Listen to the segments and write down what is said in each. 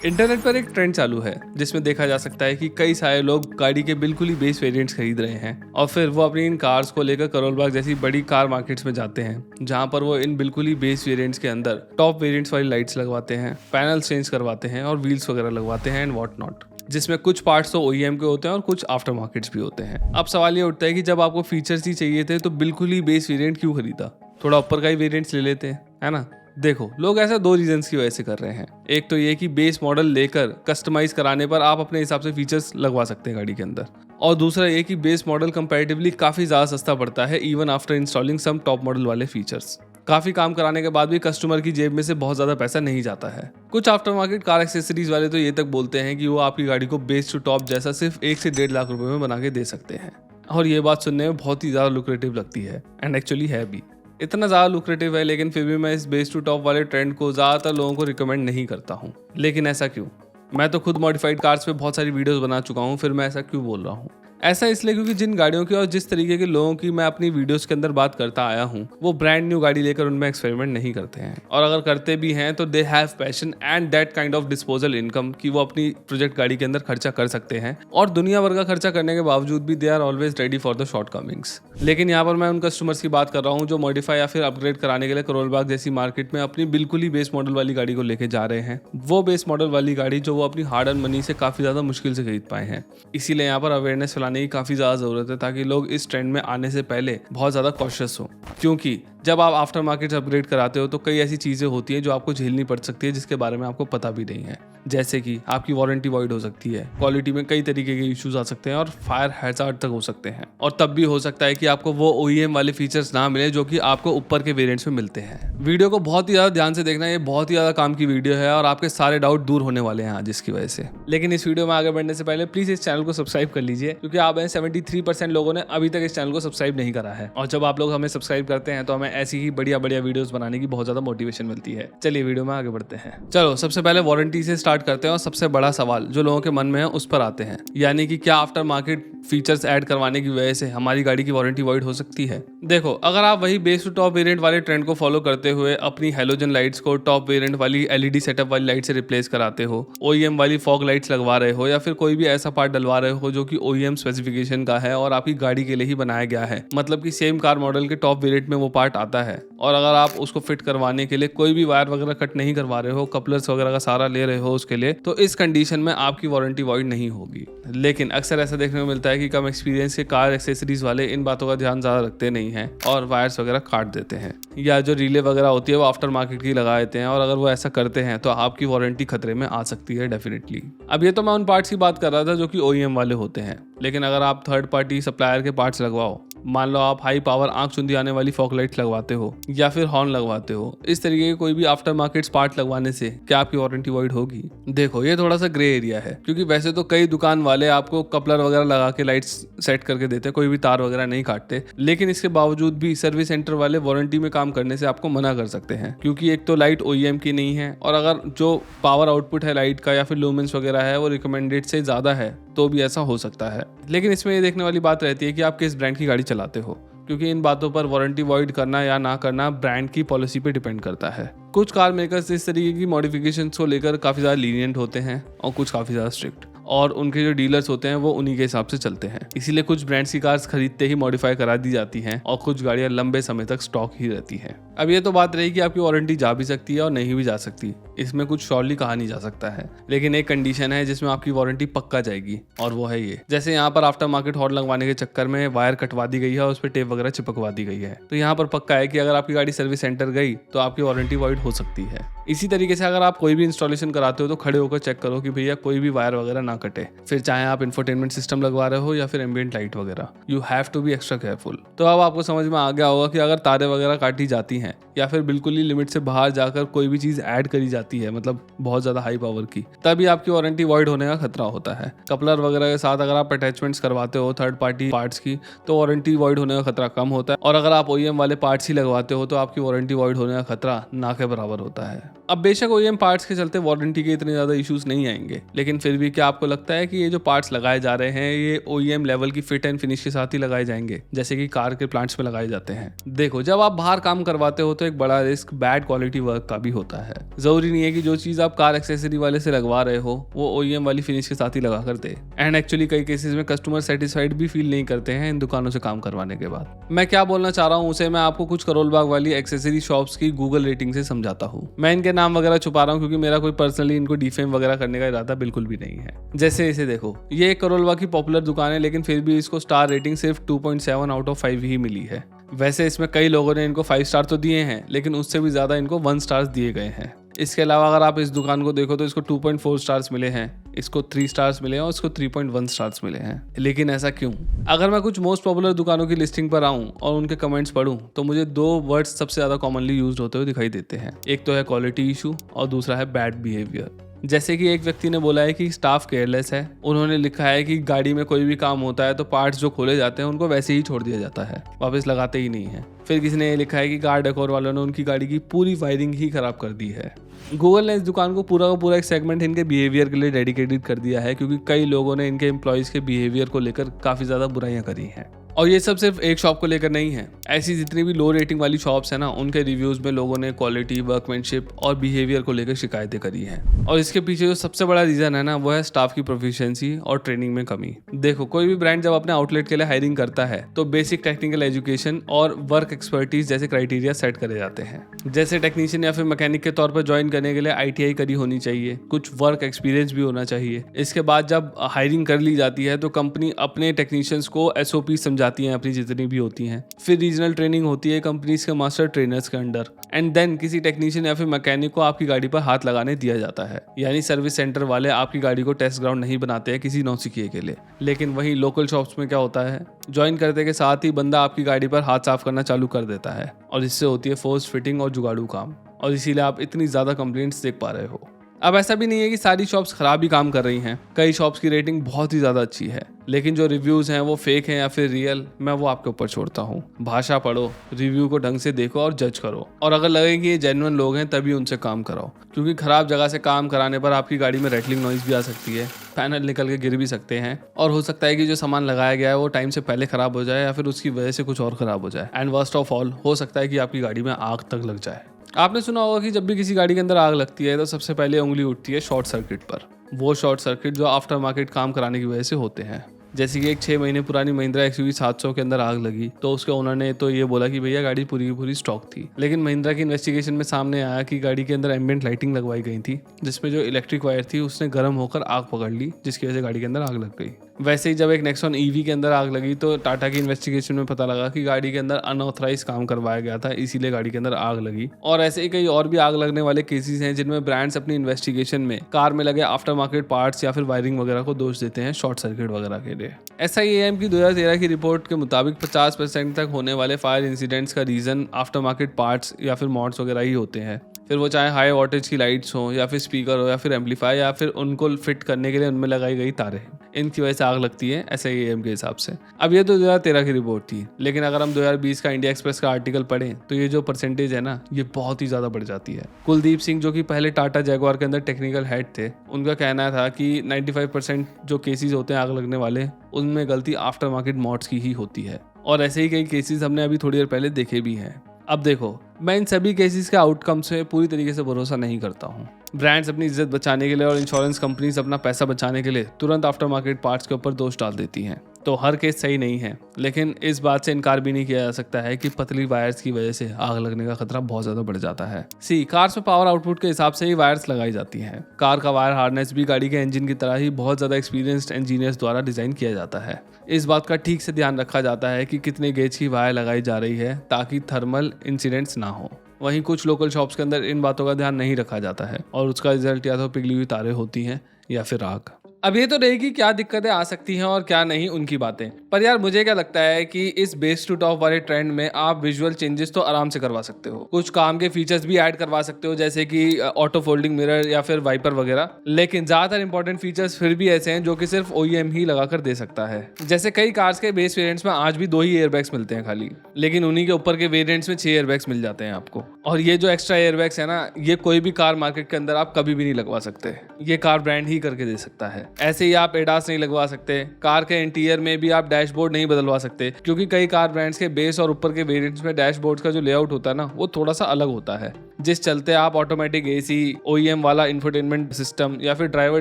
Internet पर एक trend चालू है जिसमें देखा जा सकता है कि कई सारे लोग गाड़ी के बिल्कुल ही बेस वेरिएंट्स खरीद रहे हैं और फिर वो अपनी इन कार्स को लेकर करोल बाग जैसी बड़ी कार मार्केट्स में जाते हैं, जहां पर वो इन बिल्कुल ही बेस वेरिएंट्स के अंदर टॉप वेरिएंट्स वाली लाइट्स लगवाते हैं, पैनल चेंज करवाते हैं और व्हील्स वगैरह लगवाते हैं एंड व्हाट नॉट, जिसमें कुछ पार्ट्स तो OEM के होते हैं और कुछ आफ्टर मार्केट्स भी होते हैं। अब सवाल ये उठता है कि जब आपको फीचर्स ही चाहिए थे तो बिल्कुल ही बेस वेरिएंट क्यों खरीदा, थोड़ा ऊपर का ही वेरिएंट्स ले लेते हैं, है ना। देखो, लोग ऐसा दो रीजंस की वजह से कर रहे हैं। एक तो ये कि बेस मॉडल लेकर कस्टमाइज कराने पर आप अपने हिसाब से फीचर्स लगवा सकते हैं गाड़ी के अंदर, और दूसरा ये कि बेस मॉडल कंपैरेटिवली काफ़ी ज़्यादा सस्ता पड़ता है even after installing some top model वाले फीचर्स। काफ़ी काम कराने के बाद भी कस्टमर की जेब में से बहुत ज़्यादा पैसा नहीं जाता है। कुछ आफ्टर मार्केट कार एक्सेसरीज वाले तो ये तक बोलते हैं कि वो आपकी गाड़ी को बेस टू टॉप जैसा सिर्फ 1 से 1.5 लाख रुपए में बना के दे सकते हैं, और ये बात सुनने में बहुत ही ज़्यादा लुक्रेटिव लगती है एंड एक्चुअली है भी। इतना ज़्यादा लुक्रेटिव है, लेकिन फिर भी मैं इस बेस टू टॉप वाले ट्रेंड को ज़्यादातर लोगों को रिकमेंड नहीं करता हूँ। लेकिन ऐसा क्यों? मैं तो खुद मॉडिफाइड कार्स पे बहुत सारी वीडियोस बना चुका हूँ, फिर मैं ऐसा क्यों बोल रहा हूँ? ऐसा इसलिए क्योंकि जिन गाड़ियों की और जिस तरीके के लोगों की मैं अपनी वीडियोस के अंदर बात करता आया हूँ, वो ब्रांड न्यू गाड़ी लेकर उनमें एक्सपेरिमेंट नहीं करते हैं, और अगर करते भी हैं तो they have passion and that kind of disposal income कि वो अपनी प्रोजेक्ट गाड़ी के अंदर खर्चा कर सकते हैं, और दुनिया भर का खर्चा करने के बावजूद भी they are always ready for the shortcomings. लेकिन यहाँ पर मैं उन कस्टमर्स की बात कर रहा हूँ जो मॉडिफाई या फिर अपग्रेड कराने के लिए करोल बाग जैसी मार्केट में अपनी बिल्कुल ही बेस मॉडल वाली गाड़ी को लेके जा रहे हैं, वो बेस मॉडल वाली गाड़ी जो वो अपनी हार्ड अर्न मनी से काफ़ी ज़्यादा मुश्किल से खरीद पाए हैं। इसीलिए यहाँ पर अवेयरनेस फैलाने की काफ़ी ज़्यादा ज़रूरत है ताकि लोग इस ट्रेंड में आने से पहले बहुत ज़्यादा कॉशियस हो, क्योंकि जब आप आफ्टर मार्केट अपग्रेड कराते हो तो कई ऐसी चीज़ें होती हैं जो आपको झेलनी पड़ सकती है जिसके बारे में आपको पता भी नहीं है, जैसे कि आपकी वारंटी वॉइड हो सकती है, क्वालिटी में कई तरीके के इश्यूज आ सकते हैं और फायर हैजार्ड तक हो सकते हैं, और तब भी हो सकता है कि आपको वो OEM वाले फीचर्स ना मिले जो कि आपको ऊपर के वेरिएंट्स में मिलते हैं। वीडियो को बहुत ही ज़्यादा ध्यान से देखना, ये बहुत ही ज़्यादा काम की वीडियो है और आपके सारे डाउट दूर होने वाले हैं आज इसकी वजह से। लेकिन इस वीडियो में आगे बढ़ने से पहले प्लीज़ इस चैनल को सब्सक्राइब कर लीजिए, क्योंकि आप 73% लोगों ने अभी तक इस चैनल को सब्सक्राइब नहीं करा है, और जब आप लोग हमें सब्सक्राइब करते हैं तो हमें ऐसी ही बढ़िया वीडियोस बनाने की बहुत ज्यादा मोटिवेशन मिलती है। चलिए वीडियो में आगे बढ़ते हैं। चलो सबसे पहले वारंटी से स्टार्ट करते हैं और सबसे बड़ा सवाल जो लोगों के मन में है उस पर आते हैं, यानी कि क्या आफ्टर मार्केट फीचर्स ऐड करवाने की वजह से हमारी गाड़ी की वारंटी वॉइड हो सकती है। देखो, अगर आप वही बेस टू टॉप वेरिएंट वाले ट्रेंड को फॉलो करते हुए अपनी हेलोजन लाइट्स को टॉप वेरिएंट वाली LED सेटअप वाली लाइट से रिप्लेस कराते हो, OEM वाली फॉग लाइट्स लगवा रहे हो, या फिर कोई भी ऐसा पार्ट डलवा रहे हो जो कि OEM स्पेसिफिकेशन का है और आपकी गाड़ी के लिए ही बनाया गया है, मतलब कि सेम कार मॉडल के टॉप वेरिएंट में वो पार्ट आता है, और अगर आप उसको फिट करवाने के लिए कोई भी वायर वगैरह कट नहीं करवा रहे हो, कपलर्स वगैरह का सहारा ले रहे हो उसके लिए, तो इस कंडीशन में आपकी वारंटी वॉइड नहीं होगी। लेकिन अक्सर ऐसा देखने को मिलता है कि कम एक्सपीरियंस के कार एक्सेसरीज वाले इन बातों का ध्यान ज़्यादा रखते नहीं हैं और वायर्स वगैरह काट देते हैं, या जो रिले वगैरह होती है वो आफ्टर मार्केट की लगा देते हैं, और अगर वो ऐसा करते हैं तो आपकी वारंटी खतरे में आ सकती है डेफिनेटली। अब ये तो मैं उन पार्ट्स की बात कर रहा था जो कि OEM वाले होते हैं, लेकिन अगर आप थर्ड पार्टी सप्लायर के पार्ट्स लगवाओ, मान लो आप हाई पावर आंख चुंदी आने वाली फॉग लाइट्स लगवाते हो या फिर हॉर्न लगवाते हो, इस तरीके के कोई भी आफ्टर मार्केट पार्ट लगवाने से क्या आपकी वारंटी वॉइड होगी? देखो, ये थोड़ा सा ग्रे एरिया है, क्योंकि वैसे तो कई दुकान वाले आपको कपलर वगैरह लगा के लाइट्स सेट करके देते हैं, कोई भी तार वगैरह नहीं काटते, लेकिन इसके बावजूद भी सर्विस सेंटर वाले वारंटी में काम करने से आपको मना कर सकते हैं, क्योंकि एक तो लाइट OEM की नहीं है, और अगर जो पावर आउटपुट है लाइट का या फिर लूमेंस वगैरह है वो रिकमेंडेड से ज़्यादा है तो भी ऐसा हो सकता है। लेकिन इसमें ये देखने वाली बात रहती है कि आप किस ब्रांड की गाड़ी चलाते हो, क्योंकि इन बातों पर वारंटी वॉइड करना या ना करना ब्रांड की पॉलिसी पे डिपेंड करता है। कुछ कार मेकर्स इस तरीके की मॉडिफिकेशंस को लेकर काफ़ी ज़्यादा लीनियंट होते हैं और कुछ काफ़ी ज़्यादा स्ट्रिक्ट, और उनके जो डीलर्स होते हैं वो उन्हीं के हिसाब से चलते हैं। इसीलिए कुछ ब्रांड्स की कार्स खरीदते ही मॉडिफाई करा दी जाती हैं और कुछ गाड़ियां लंबे समय तक स्टॉक ही रहती हैं। अब ये तो बात रही कि आपकी वारंटी जा भी सकती है और नहीं भी जा सकती, इसमें कुछ श्योरली कहा नहीं जा सकता है, लेकिन एक कंडीशन है जिसमें आपकी वारंटी पक्का जाएगी, और वो है ये, जैसे यहाँ पर आफ्टर मार्केट हॉर्न लगवाने के चक्कर में वायर कटवा दी गई है और उस पर टेप वगैरह चिपकवा दी गई है, तो यहाँ पर पक्का है कि अगर आपकी गाड़ी सर्विस सेंटर गई तो आपकी वारंटी वॉइड हो सकती है। इसी तरीके से अगर आप कोई भी इंस्टॉलेशन कराते हो तो खड़े होकर चेक करो कि भैया कोई भी वायर वगैरह ना कटे, फिर चाहे आप इंफोटेनमेंट सिस्टम लगवा रहे हो या फिर एम्बिएंट लाइट वगैरह, you have to be extra careful. तो अब आपको समझ में आ गया होगा कि अगर तारे वगैरह काटी जाती हैं या फिर बिल्कुल ही लिमिट से बाहर जाकर कोई भी चीज़ ऐड करी जाती है, मतलब बहुत ज़्यादा हाई पावर की, तभी आपकी वारंटी वॉइड होने का खतरा होता है। कपलर वगैरह के साथ अगर आप अटैचमेंट्स करवाते हो थर्ड पार्टी पार्ट्स की तो वारंटी वॉइड होने का खतरा कम होता है, और अगर आप OEM वाले पार्ट्स ही लगवाते हो तो आपकी वारंटी वॉइड होने का खतरा ना के बराबर होता है। अब बेशक OEM पार्ट्स के चलते वारंटी के इतने ज़्यादा इश्यूज नहीं आएंगे, लेकिन फिर भी क्या आप आपको लगता है कि ये जो पार्ट्स लगाए जा रहे हैं ये OEM लेवल की फिट एंड फिनिश के साथ ही लगाए जाएंगे जैसे कि कार के प्लांट्स में लगाए जाते हैं? देखो, जब आप बाहर काम करवाते हो तो एक बड़ा रिस्क बैड क्वालिटी वर्क का भी होता है। जरूरी नहीं है कि जो चीज आप कार एक्सेसरी वाले से लगवा रहे हो वो OEM वाली फिनिश के साथ ही लगा कर दे। एंड एक्चुअली कई केसेस में कस्टमर सेटिस्फाइड भी फील नहीं करते हैं इन दुकानों से काम करवाने के बाद। मैं क्या बोलना चाह रहा हूँ उसे मैं आपको कुछ करोल बाग वाली एक्सेसरी शॉप्स की गूगल रेटिंग से समझाता हूँ। मैं इनके नाम वगैरह छुपा रहा हूँ क्योंकि मेरा कोई पर्सनली इनको डिफेम वगैरह करने का इरादा बिल्कुल भी नहीं है। जैसे इसे देखो, ये एक करोल बाग की पॉपुलर दुकान है लेकिन फिर भी इसको स्टार रेटिंग सिर्फ 2.7 आउट ऑफ 5 ही मिली है। वैसे इसमें कई लोगों ने इनको 5 स्टार तो दिए हैं लेकिन उससे भी ज्यादा इनको 1 स्टार्स दिए गए हैं। इसके अलावा अगर आप इस दुकान को देखो तो इसको 2.4 स्टार्स मिले हैं, इसको 3 स्टार्स मिले हैं और इसको 3.1 स्टार्स मिले हैं। लेकिन ऐसा क्यों? अगर मैं कुछ मोस्ट पॉपुलर दुकानों की लिस्टिंग पर आऊं और उनके कमेंट्स पढूं तो मुझे 2 वर्ड्स सबसे ज्यादा कॉमनली यूज्ड होते हुए दिखाई देते हैं। एक तो है क्वालिटी इशू और दूसरा है बैड बिहेवियर। जैसे कि एक व्यक्ति ने बोला है कि स्टाफ केयरलेस है। उन्होंने लिखा है कि गाड़ी में कोई भी काम होता है तो पार्ट्स जो खोले जाते हैं उनको वैसे ही छोड़ दिया जाता है, वापस लगाते ही नहीं है। फिर किसी ने ये लिखा है कि कार डेकोर वालों ने उनकी गाड़ी की पूरी वायरिंग ही खराब कर दी है। गूगल ने इस दुकान को पूरा का पूरा एक सेगमेंट इनके बिहेवियर के लिए डेडिकेटेड कर दिया है क्योंकि कई लोगों ने इनके एम्प्लॉयज के बिहेवियर को लेकर काफी ज्यादा बुराइयां करी हैं। और ये सब सिर्फ एक शॉप को लेकर नहीं है, ऐसी जितनी भी लो रेटिंग वाली शॉप्स है ना उनके रिव्यूज में लोगों ने क्वालिटी, वर्कमैनशिप और बिहेवियर को लेकर शिकायतें करी हैं। और इसके पीछे जो सबसे बड़ा रीजन है ना वो है स्टाफ की प्रोफिशिएंसी और ट्रेनिंग में कमी। देखो, कोई भी ब्रांड जब अपने आउटलेट के लिए हायरिंग करता है तो बेसिक टेक्निकल एजुकेशन और वर्क एक्सपर्टीज जैसे क्राइटेरिया सेट करे जाते हैं। जैसे टेक्नीशियन या फिर मैकेनिक के तौर पर ज्वाइन करने के लिए ITI करी होनी चाहिए, कुछ वर्क एक्सपीरियंस भी होना चाहिए। इसके बाद जब हायरिंग कर ली जाती है तो कंपनी अपने टेक्नीशियंस को SOP समझाती है अपनी जितनी भी होती हैं। फिर रीजनल ट्रेनिंग होती है कंपनीज के मास्टर ट्रेनर्स के अंडर। एंड देन किसी टेक्नीशियन या फिर मैकेनिक को आपकी गाड़ी पर हाथ लगाने दिया जाता है। यानी सर्विस सेंटर वाले आपकी गाड़ी को टेस्ट ग्राउंड नहीं बनाते हैं किसी नौसिखिए के लिए। लेकिन वहीं लोकल शॉप्स में क्या होता है, ज्वाइन करते के साथ ही बंदा आपकी गाड़ी पर हाथ साफ करना चालू कर देता है और इससे होती है फोर्स फिटिंग और जुगाड़ू काम, और इसीलिए आप इतनी ज्यादा कंप्लेंट्स देख पा रहे हो। अब ऐसा भी नहीं है कि सारी शॉप्स खराब ही काम कर रही हैं। कई शॉप्स की रेटिंग बहुत ही ज़्यादा अच्छी है, लेकिन जो रिव्यूज़ हैं वो फेक हैं या फिर रियल, मैं वो आपके ऊपर छोड़ता हूँ। भाषा पढ़ो, रिव्यू को ढंग से देखो और जज करो, और अगर लगे कि ये जेन्युइन लोग हैं तभी उनसे काम कराओ। क्योंकि खराब जगह से काम कराने पर आपकी गाड़ी में रैटलिंग नॉइज भी आ सकती है, पैनल निकल के गिर भी सकते हैं, और हो सकता है कि जो सामान लगाया गया है वो टाइम से पहले खराब हो जाए या फिर उसकी वजह से कुछ और खराब हो जाए। एंड वर्स्ट ऑफ ऑल, हो सकता है कि आपकी गाड़ी में आग तक लग जाए। आपने सुना होगा कि जब भी किसी गाड़ी के अंदर आग लगती है तो सबसे पहले उंगली उठती है शॉर्ट सर्किट पर। वो शॉर्ट सर्किट जो आफ्टर मार्केट काम कराने की वजह से होते हैं। जैसे कि एक 6 महीने पुरानी महिंद्रा XUV 700 के अंदर आग लगी तो उसके ओनर ने तो ये बोला कि भैया गाड़ी पूरी की पूरी स्टॉक थी। लेकिन महिंद्रा की इन्वेस्टिगेशन में सामने आया कि गाड़ी के अंदर एम्बिएंट लाइटिंग लगवाई गई थी, जिसमें जो इलेक्ट्रिक वायर थी उसने गर्म होकर आग पकड़ ली, जिसकी वजह से गाड़ी के अंदर आग लग गई। वैसे ही जब एक नेक्सॉन EV के अंदर आग लगी तो टाटा की इन्वेस्टिगेशन में पता लगा कि गाड़ी के अंदर अनऑथराइज काम करवाया गया था, इसीलिए गाड़ी के अंदर आग लगी। और ऐसे ही कई और भी आग लगने वाले केसेस हैं जिनमें ब्रांड्स अपनी इन्वेस्टिगेशन में कार में लगे आफ्टर मार्केट पार्ट्स या फिर वायरिंग वगैरह को दोष देते हैं शॉर्ट सर्किट वगैरह के लिए। SIAM की 2013 की रिपोर्ट के मुताबिक 50% तक होने वाले फायर इंसिडेंट्स का रीजन आफ्टर मार्केट पार्ट्स या फिर मॉड्स वगैरह ही होते हैं। फिर वो चाहे हाई वोल्टेज की लाइट्स हो या फिर स्पीकर हो या फिर एम्पलीफायर या फिर उनको फिट करने के लिए उनमें लगाई गई तारें, इनकी वजह से आग लगती है SIAM के हिसाब से। अब ये तो 2013 की रिपोर्ट थी, लेकिन अगर हम 2020 का इंडिया एक्सप्रेस का आर्टिकल पढ़ें तो ये जो परसेंटेज है ना ये बहुत ही ज़्यादा बढ़ जाती है। कुलदीप सिंह जो कि पहले टाटा जैगुआर के अंदर टेक्निकल हेड थे, उनका कहना था कि 95% जो केसेस होते हैं आग लगने वाले उनमें गलती आफ्टर मार्केट मॉड्स की ही होती है। और ऐसे ही कई केसेस हमने अभी थोड़ी देर पहले देखे भी हैं। अब देखो, मैं इन सभी केसेस के आउटकम से पूरी तरीके से भरोसा नहीं करता हूँ। ब्रांड्स अपनी इज्जत बचाने के लिए और इंश्योरेंस कंपनीज अपना पैसा बचाने के लिए तुरंत आफ्टर मार्केट पार्ट्स के ऊपर दोष डाल देती हैं। तो हर केस सही नहीं है, लेकिन इस बात से इनकार भी नहीं किया जा सकता है कि पतली वायर्स की वजह से आग लगने का खतरा बहुत ज्यादा बढ़ जाता है। कार्स में पावर आउटपुट के हिसाब से ही वायर्स लगाई जाती हैं। कार का वायर हार्नेस भी गाड़ी के इंजन की तरह ही बहुत ज्यादा एक्सपीरियंस्ड इंजीनियर्स द्वारा डिजाइन किया जाता है। इस बात का ठीक से ध्यान रखा जाता है कि कितने गेज की वायर लगाई जा रही है ताकि थर्मल इंसिडेंट्स ना हो। वहीं कुछ लोकल शॉप्स के अंदर इन बातों का ध्यान नहीं रखा जाता है और उसका रिजल्ट या तो पिघली हुई तारें होती हैं या फिर आग। अब ये तो रहेगी क्या दिक्कतें आ सकती हैं और क्या नहीं उनकी बातें, पर यार मुझे क्या लगता है कि इस बेस टू टॉप वाले ट्रेंड में आप विजुअल चेंजेस तो आराम से करवा सकते हो। कुछ काम के फीचर्स भी ऐड करवा सकते हो जैसे कि ऑटो फोल्डिंग मिरर या फिर वाइपर वगैरह, लेकिन ज्यादातर इंपॉर्टेंट फीचर्स फिर भी ऐसे हैं जो कि सिर्फ OEM ही लगाकर दे सकता है। जैसे कई कार्स के बेस वेरिएंट्स में आज भी 2 ही एयरबैग्स मिलते हैं खाली, लेकिन उन्हीं के ऊपर के वेरिएंट्स में 6 एयरबैग्स मिल जाते हैं आपको। और ये जो एक्स्ट्रा एयरबैग्स है ना, ये कोई भी कार मार्केट के अंदर आप कभी भी नहीं लगवा सकते, ये कार ब्रांड ही करके दे सकता है। ऐसे ही आप एडास नहीं लगवा सकते। कार के इंटीरियर में भी आप डैशबोर्ड नहीं बदलवा सकते, क्योंकि कई कार ब्रांड्स के बेस और ऊपर के वेरिएंट्स में डैशबोर्ड का जो लेआउट होता है ना, वो थोड़ा सा अलग होता है, जिस चलते आप ऑटोमेटिक एसी, OEM वाला इंफोटेनमेंट सिस्टम या फिर ड्राइवर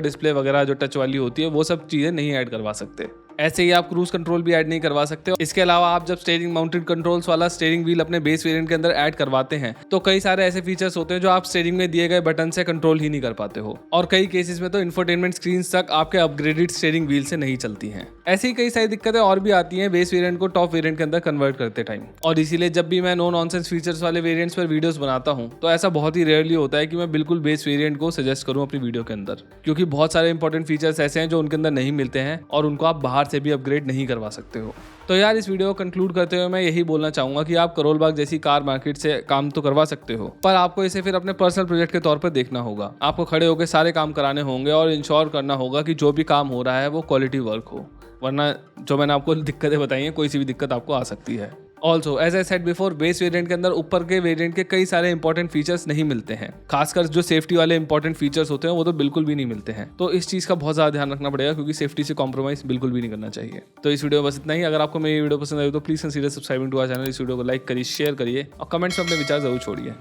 डिस्प्ले वगैरह जो टच वाली होती है वो सब चीजें नहीं ऐड करवा सकते। ऐसे ही आप क्रूज कंट्रोल भी ऐड नहीं करवा सकते। इसके अलावा आप जब स्टीयरिंग माउंटेड कंट्रोल्स वाला स्टीयरिंग व्हील अपने बेस वेरिएंट के अंदर ऐड करवाते हैं तो कई सारे ऐसे फीचर्स होते हैं जो आप स्टीयरिंग में दिए गए बटन से कंट्रोल ही नहीं कर पाते हो, और कई केसेस में तो इंफोटेनमेंट स्क्रीन तक आपके अपग्रेडेड स्टीयरिंग व्हील से नहीं चलती हैं। ऐसी ही कई सारी दिक्कतें और भी आती हैं बेस वेरिएंट को टॉप वेरिएंट के अंदर कन्वर्ट करते टाइम, और इसीलिए जब भी मैं नो नॉनसेंस फीचर्स वाले वेरिएंट्स पर वीडियोस बनाता हूं तो ऐसा बहुत ही रेयरली होता है कि मैं बिल्कुल बेस वेरिएंट को सजेस्ट करूं अपनी वीडियो के अंदर, क्योंकि बहुत सारे इंपॉर्टेंट फीचर्स ऐसे हैं जो उनके अंदर नहीं मिलते हैं और उनको आप बाहर से भी अपग्रेड नहीं करवा सकते हो। तो यार इस वीडियो को कंक्लूड करते हुए मैं यही बोलना चाहूंगा कि आप करोल बाग जैसी कार मार्केट से काम तो करवा सकते हो, पर आपको इसे फिर अपने पर्सनल प्रोजेक्ट के तौर पर देखना होगा। आपको खड़े होकर सारे काम कराने होंगे और इंश्योर करना होगा कि जो भी काम हो रहा है वो क्वालिटी वर्क हो, वरना जो मैंने आपको दिक्कतें बताई हैं कोई सी भी दिक्कत आपको आ सकती है। Also as I said before, base variant के अंदर ऊपर के वेरिएंट के कई सारे इंपॉर्टेंट फीचर्स नहीं मिलते हैं, खासकर जो सेफ्टी वाले इंपॉर्टेंट फीचर्स होते हैं वो तो बिल्कुल भी नहीं मिलते हैं। तो इस चीज का बहुत ज्यादा ध्यान रखना पड़ेगा, क्योंकि सेफ्टी से कॉम्प्रोमाइज बिल्कुल भी नहीं करना चाहिए। तो इस वीडियो में बस इतना ही। अगर आपको मेरी वीडियो पसंद आई तो please consider subscribing to our channel. इस वीडियो को लाइक करिए, शेयर करिए और कमेंट्स में अपने विचार जरूर छोड़िए।